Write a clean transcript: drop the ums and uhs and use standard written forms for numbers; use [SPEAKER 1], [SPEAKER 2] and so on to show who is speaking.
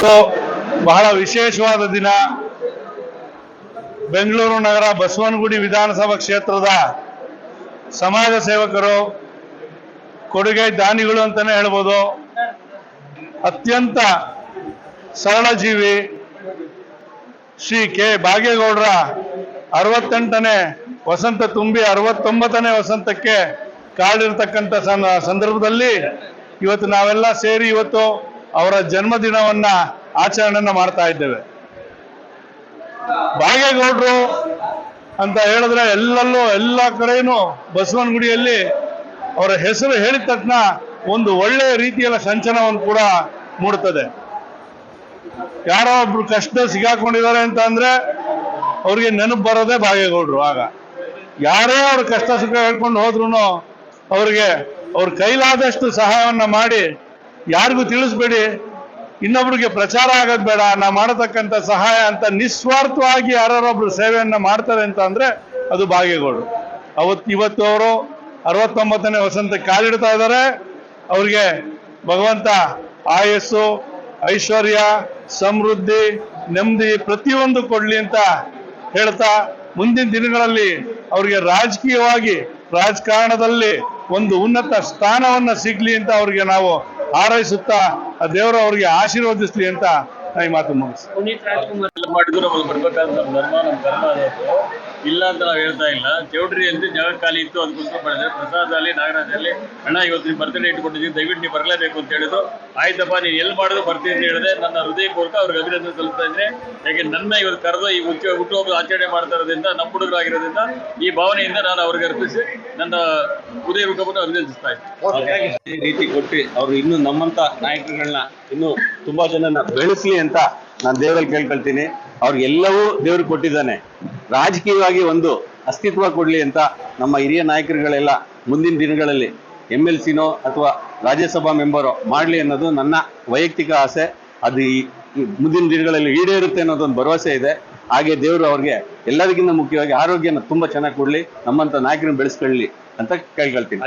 [SPEAKER 1] ಇವತ್ತು ಬಹಳ ವಿಶೇಷವಾದ ದಿನ. ಬೆಂಗಳೂರು ನಗರ ಬಸವನಗುಡಿ ವಿಧಾನಸಭಾ ಕ್ಷೇತ್ರದ ಸಮಾಜ ಸೇವಕರು, ಕೊಡುಗೆ ದಾನಿಗಳು ಅಂತಾನೆ ಹೇಳ್ಬೋದು. ಅತ್ಯಂತ ಸರಳ ಜೀವಿ ಶ್ರೀ ಕೆ ಭಾಗೇಗೌಡರ 68ನೇ ವಸಂತ ತುಂಬಿ 69ನೇ ವಸಂತಕ್ಕೆ ಕಾಲಿರ್ತಕ್ಕಂಥ ಸಂದರ್ಭದಲ್ಲಿ ಇವತ್ತು ನಾವೆಲ್ಲ ಸೇರಿ ಇವತ್ತು ಅವರ ಜನ್ಮದಿನವನ್ನ ಆಚರಣೆಯನ್ನ ಮಾಡ್ತಾ ಇದ್ದೇವೆ. ಭಾಗೇಗೌಡರು ಅಂತ ಹೇಳಿದ್ರೆ ಎಲ್ಲೆಲ್ಲೂ ಎಲ್ಲ ಕಡೆನೂ ಬಸವನಗುಡಿಯಲ್ಲಿ ಅವರ ಹೆಸರು ಹೇಳಿದ ತಕ್ಷಣ ಒಂದು ಒಳ್ಳೆಯ ರೀತಿಯ ಸಂಚಲನವನ್ನು ಕೂಡ ಮೂಡುತ್ತದೆ. ಯಾರೋ ಒಬ್ರು ಕಷ್ಟ ಸಿಗಾಕೊಂಡಿದ್ದಾರೆ ಅಂತ ಅಂದ್ರೆ ಅವ್ರಿಗೆ ನೆನಪು ಬರೋದೇ ಭಾಗೇಗೌಡರು. ಆಗ ಯಾರೇ ಅವ್ರ ಕಷ್ಟ ಸುಖ ಹೇಳ್ಕೊಂಡು ಹೋದ್ರು ಅವ್ರಿಗೆ ಅವ್ರ ಕೈಲಾದಷ್ಟು ಸಹಾಯವನ್ನ ಮಾಡಿ, ಯಾರಿಗೂ ತಿಳಿಸ್ಬೇಡಿ, ಇನ್ನೊಬ್ರಿಗೆ ಪ್ರಚಾರ ಆಗೋದು ಬೇಡ, ನಾ ಮಾಡತಕ್ಕಂಥ ಸಹಾಯ ಅಂತ ನಿಸ್ವಾರ್ಥವಾಗಿ ಯಾರೊಬ್ರು ಸೇವೆಯನ್ನ ಮಾಡ್ತಾರೆ ಅಂತ ಅಂದ್ರೆ ಅದು ಭಾಗೇಗೌಡರು. ಇವತ್ತು ಅವರು 69ನೇ ವಸಂತಕ್ಕೆ ಕಾಲಿಡ್ತಾ ಇದ್ದಾರೆ. ಅವ್ರಿಗೆ ಭಗವಂತ ಆಯಸ್ಸು, ಐಶ್ವರ್ಯ, ಸಮೃದ್ಧಿ, ನೆಮ್ಮದಿ ಪ್ರತಿಯೊಂದು ಕೊಡ್ಲಿ ಅಂತ ಹೇಳ್ತಾ, ಮುಂದಿನ ದಿನಗಳಲ್ಲಿ ಅವರಿಗೆ ರಾಜಕೀಯವಾಗಿ ರಾಜಕಾರಣದಲ್ಲಿ ಒಂದು ಉನ್ನತ ಸ್ಥಾನವನ್ನ ಸಿಗ್ಲಿ ಅಂತ ಅವ್ರಿಗೆ ನಾವು ಹಾರೈಸುತ್ತಾ ಆ ದೇವರು ಅವ್ರಿಗೆ ಆಶೀರ್ವದಿಸ್ಲಿ ಅಂತ ಈ ಮಾತು ಮುಗಿಸ್ತೀವಿ.
[SPEAKER 2] ಪುನೀತ್ ರಾಜ್ಕುಮಾರ್ ಮಾಡಿದ್ರು ನಮಗೆ ಬರ್ಬೇಕಾದ್ರೆ ನಮ್ಮ ಧರ್ಮ, ನಮ್ಮ ಕರ್ಮ ಅದಕ್ಕೆ ಇಲ್ಲ ಅಂತ ನಾವು ಹೇಳ್ತಾ ಇಲ್ಲ. ಚೌಟ್ರಿ ಅಂತ ಜಾಗ ಖಾಲಿ ಇತ್ತು, ಅದಕ್ಕೋಸ್ಕರ ಮಾಡಿದ್ರೆ ಪ್ರಸಾದಲ್ಲಿ ನಾಗರಾಜಲ್ಲಿ ಅಣ್ಣ ಇವತ್ತು ನೀವು ಬರ್ತ್ಡೇ ಇಟ್ಕೊಂಡಿದ್ದೀನಿ, ದಯವಿಟ್ಟು ನೀವು ಬರಲೇಬೇಕು ಅಂತ ಹೇಳಿದ್ರು. ಆಯ್ತಪ್ಪ ನೀನು ಎಲ್ಲಿ ಮಾಡಿದ್ರು ಬರ್ತೀನಿ ಅಂತ ಹೇಳಿದೆ. ನನ್ನ ಹೃದಯಪೂರ್ವಕ ಅವ್ರಿಗೆ ಅಭಿನಂದನೆ ಸಲ್ಲಿಸ್ತಾ ಇದ್ರೆ. ಯಾಕೆ ನನ್ನ ಇವತ್ತು ಕರೆದು ಈ ಹುಟ್ಟುಹಬ್ಬ ಆಚರಣೆ ಮಾಡ್ತಾ ಇರೋದ್ರಿಂದ, ನಮ್ಮ ಹುಡುಗರಾಗಿರೋದ್ರಿಂದ ಈ ಭಾವನೆಯಿಂದ ನಾನು ಅವ್ರಿಗೆ ಅರ್ಪಿಸಿ ನನ್ನ ಹೃದಯಪೂರ್ವಕವನ್ನು ಅಭಿನಂದಿಸ್ತಾ ಇದ್ದೀನಿ.
[SPEAKER 3] ಈ ರೀತಿ ಕೊಟ್ಟು ಅವರು ಇನ್ನೂ ನಮ್ಮಂತ ನಾಯಕರುಗಳನ್ನ ಇನ್ನೂ ತುಂಬಾ ಜನನ ಬೆಳೆಸಲಿ ಅಂತ ನಾನು ದೇವರಲ್ಲಿ ಕೇಳ್ಕೊಳ್ತೀನಿ. ಅವ್ರಿಗೆಲ್ಲವೂ ದೇವ್ರು ಕೊಟ್ಟಿದ್ದಾನೆ. ರಾಜಕೀಯವಾಗಿ ಒಂದು ಅಸ್ತಿತ್ವ ಕೊಡ್ಲಿ ಅಂತ ನಮ್ಮ ಹಿರಿಯ ನಾಯಕರುಗಳೆಲ್ಲ ಮುಂದಿನ ದಿನಗಳಲ್ಲಿ MLCನೋ ಅಥವಾ ರಾಜ್ಯಸಭಾ ಮೆಂಬರೋ ಮಾಡಲಿ ಅನ್ನೋದು ನನ್ನ ವೈಯಕ್ತಿಕ ಆಸೆ. ಅದು ಈ ಮುಂದಿನ ದಿನಗಳಲ್ಲಿ ಈಡೇರುತ್ತೆ ಅನ್ನೋದೊಂದು ಭರವಸೆ ಇದೆ. ಹಾಗೆ ದೇವರು ಅವ್ರಿಗೆ ಎಲ್ಲದಕ್ಕಿಂತ ಮುಖ್ಯವಾಗಿ ಆರೋಗ್ಯನ ತುಂಬಾ ಚೆನ್ನಾಗಿ ಕೊಡ್ಲಿ, ನಮ್ಮಂತ ನಾಯಕರನ್ನ ಬೆಳೆಸ್ಕೊಳ್ಳಿ ಅಂತ ಕೇಳ್ಕೊಳ್ತೀನಿ.